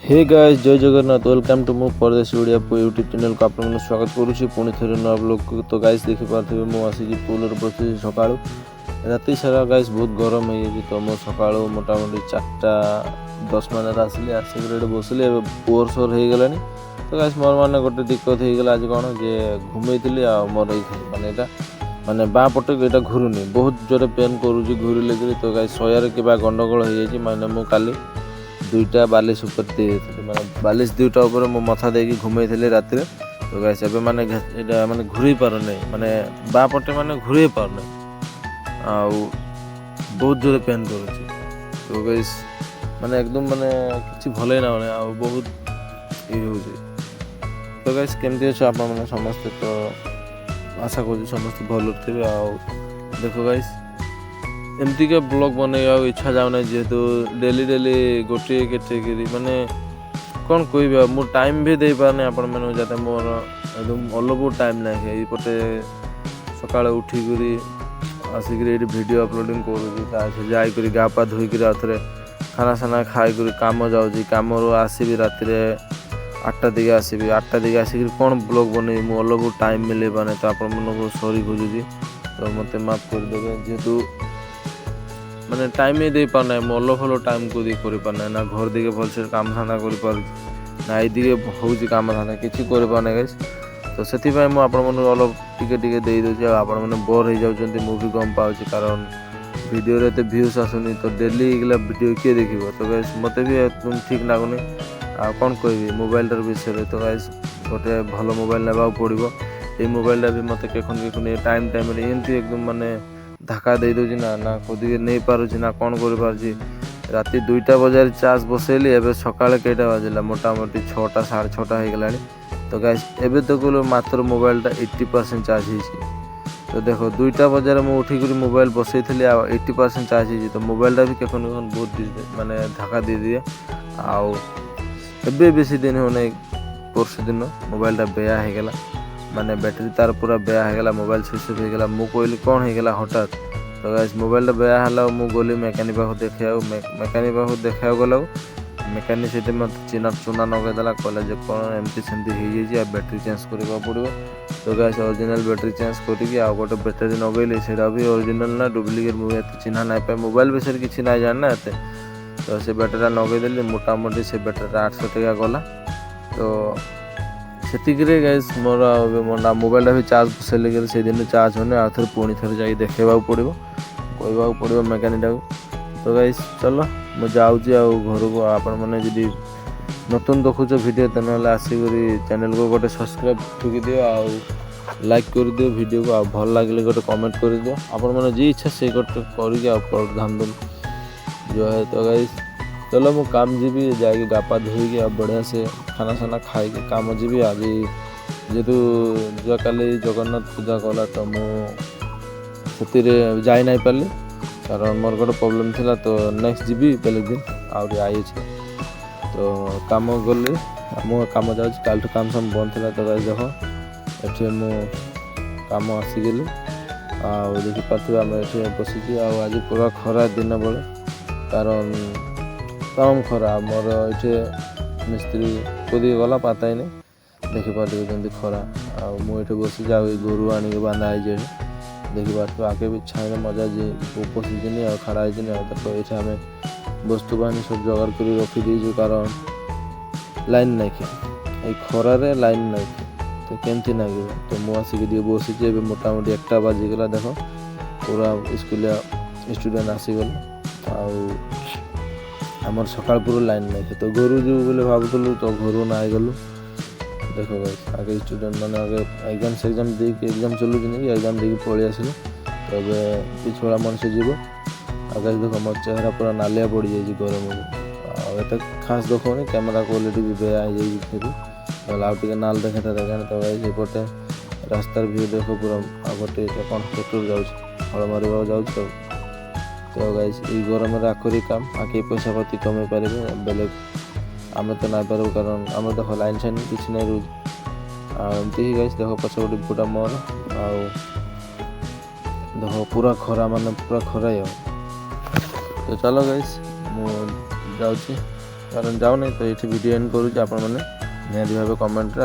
hey guys जय Jagannath welcome to मो परदेश ओडिया यूट्यूब चैनल को आप स्वागत करुच्ची पुणी थे नया ब्लॉग तो गाइस देखी पारे मुझे पुल बस सका राति सारा गाइस बहुत गरम हो तो मो सका मोटामोटी 4:10 मान आसली आसिक बसली पुअर सोर हो गला तो गाइस मोर मैंने गोटे दिक्कत हो गला आज कौन जे घूमे आ मोर माने माने बाँ पटे यहाँ घूरुनी बहुत जोरे पेन करुच्ची घूरिले तो गाइस शयार कि गंडगोल हो जाए माने मु काली दुईटा बालिश ऊपर दे माने बालिश दुईटा ऊपर मो मथा देकी घुमे थे राति तो गाइस एबे माने एटा माने घुरे पार नहीं माने बा पटे माने घुरे पार नहीं आ बहुत जोरे पेन करुच्ची तो गाइस माने एकदम माने किछि भले ना आ बहुत ये हो तो गाइस केमती अछि आप माने समस्त तो आशा करू समस्त भल थे आ देखो गाइस एमती के ब्लॉग बनेगा इच्छा जाऊना जेहेतु डेली डेली गोटे कैटेगरी माने कौन कह मु टाइम भी दे पारने आपण मैंने जाते मोर एकदम अलग टाइम नहीं पटे सका उठिक आसिक वीडियो अपलोडिंग कर जाकर गा पा धोईक थे खाना साना खाई कम जाऊँगी कम आसबि राति 8टा दिखे आसबि 8टा दिखे आसिक कौन ब्लॉग बन मु अलग टाइम मिले पाने तो आपण मन सॉरी खोजुची तो मत माफ करदे जेहेतु माने टाइम ही दे पाना है अल्ल फल टाइम को दी कर पाना ना घर दिखे भलसे काम धाना कर पार ना ये दिखे हूँ काम धाना किसी कर पाना गाइस तो से अलग टिके दे दूसरी आपण मैंने बोर हो जाऊँ मुवी कम पाँच कारण वीडियो रे व्यूज आसुनी तो डेली एगला वीडियो किए देखिए तो गाइस मत भी एकदम ठीक लगुनि आ कौन कह मोबाइल विषय तो गाइस गोटे भल मोबाइल नेबा पड़ो ये मोबाइल भी मत केखन टाइम टाइम एमती एकदम माने धक्का दे दूँ ना ना खुद नहीं पार्ची ना कौन कर राति 2टा बजे चार्ज बसैली एवं सका कईटा बाजिला मोटामोटी 6टा 6:30 हो गला तो गाइस एबे तो कहलो मात्र मोबाइलटा 80% चार्ज हो तो देखो 2टा बजे मुझे उठिक मोबाइल बसई 80% चार्ज हो तो मोबाइलटा भी केखन बहुत माने धक्का दे दिए आउ एबे बेसी दिन हो नहीं परसु दिन मोबाइलटा बेया हो गला माने बैटरी तार पूरा बेया हो गला मोबाइल स्विच ऑफ हो गला मु कहली कौन हो गला हठात तो गाइस मोबाइल बेया हला मु गली मेकानिक पाखु देखा मेकानिक पाखु देखा गला मेकानिक से मत चिना चुना नगेदेला कहला जे कौन एमती सेमती हो जाए बैटरी चेंज करबा पड़ो तो गाइस ओरिजिनल बैटरी चेंज करके आ गोटे बैटरी नगेली सेटा भी ओरिजिनल ना डुप्लिकेट मुझे चिन्हा ना पाए मोबाइल विषय किसी ना जानना एते तो से बैटरी नगेदेली मोटामोटी से बैटरी 800 टका गला तो से गाइस मोर मोर मोबाइल भी चार्ज बसैले गले से दिन चार्ज होने आ थोड़े पुणी थे जा देखा पड़ो कहवा पड़ो मेकानिक तो गाइस चलो मुझे जाऊँगी घर को आपण मैंने जी नतुन देखुच वीडियो तो ना आसिक चैनल को गोटे सब्सक्राइब ठुकी दियो आ लाइक कर दियो वीडियो को आ भल लगे गोटे कमेंट कर दियो आपण मैंने जी इच्छा से गोटे कर ध्यान दो जो है तो गाइस चलो मु काम जीवी जाके गापा धोईकी आ बढ़िया से खाना साना खाई काम जीवी आज जेहेतु जो काली जगन्नाथ पूजा कला तो मुझे जाई नहीं पार्ली कारण मोर गोटे प्रोब्लेम थिला तो नेक्स्ट जीवी बेले दिन आउरी आई तो काम गली मु काम जाऊँ काल काम सब बंद थी तो गाइस देख एठे मु काम आसीगली आ देखी पार्थे आम ये बसिकी आज पूरा खरा दिन बेले कारण तमाम खरा मोर ये मिस्त्री कदी गला पता ही नहीं देखिपारे जमी खरा आठ बस जाऊ गोरु आनी बांधा है देखिपारे आगे भी छाई मजा जी पशिजिन आ खड़ा है देखो ये आम वस्तु बाहनी सब जगार कर रखीदे कारण लाइन नहीं खरारे लाइन नहीं तो केमती लगे तो मुझे आसिक बसी मोटामोटी 1टा बाजिगला देख पूरा स्कूल स्टूडेंट आसीगले आमर सका पूरा लाइन नहीं तो घर जो बोले भावुलु तो घर ना गलु देखो भाई आगे स्टूडेंट मैंने आगे एग्जाम दे एग्जाम चलू कि एग्जाम दे पलि आसिल तो ये छोड़ा मनुष्य जीव आगे देख मोर चेहरा पूरा नालिया पड़ जाए गरम आते खास देखो कैमेरा क्वालिटी भी बेया हो आउटे नाल देखा तो भाई पटे रास्तार व्यू देखो पूरा गोटे कौन पेट्रोल जाऊँ हल मार जाऊँ तो गाइस ये गरम आखरी काम आके पैसा पाती कमे पारे बेले आम तो ना पार कारण आम देख लाइन साइन किसी ना रोज आमती ही गाइस देख पछ गोटे बुटा मोर आ देख पूरा खरा माने पूरा खरा तो चलो गाइस मु जाऊँ कारण जाऊनी तो ये वीडियो एंड करूँ, आपने निहाती भाव कमेंट रे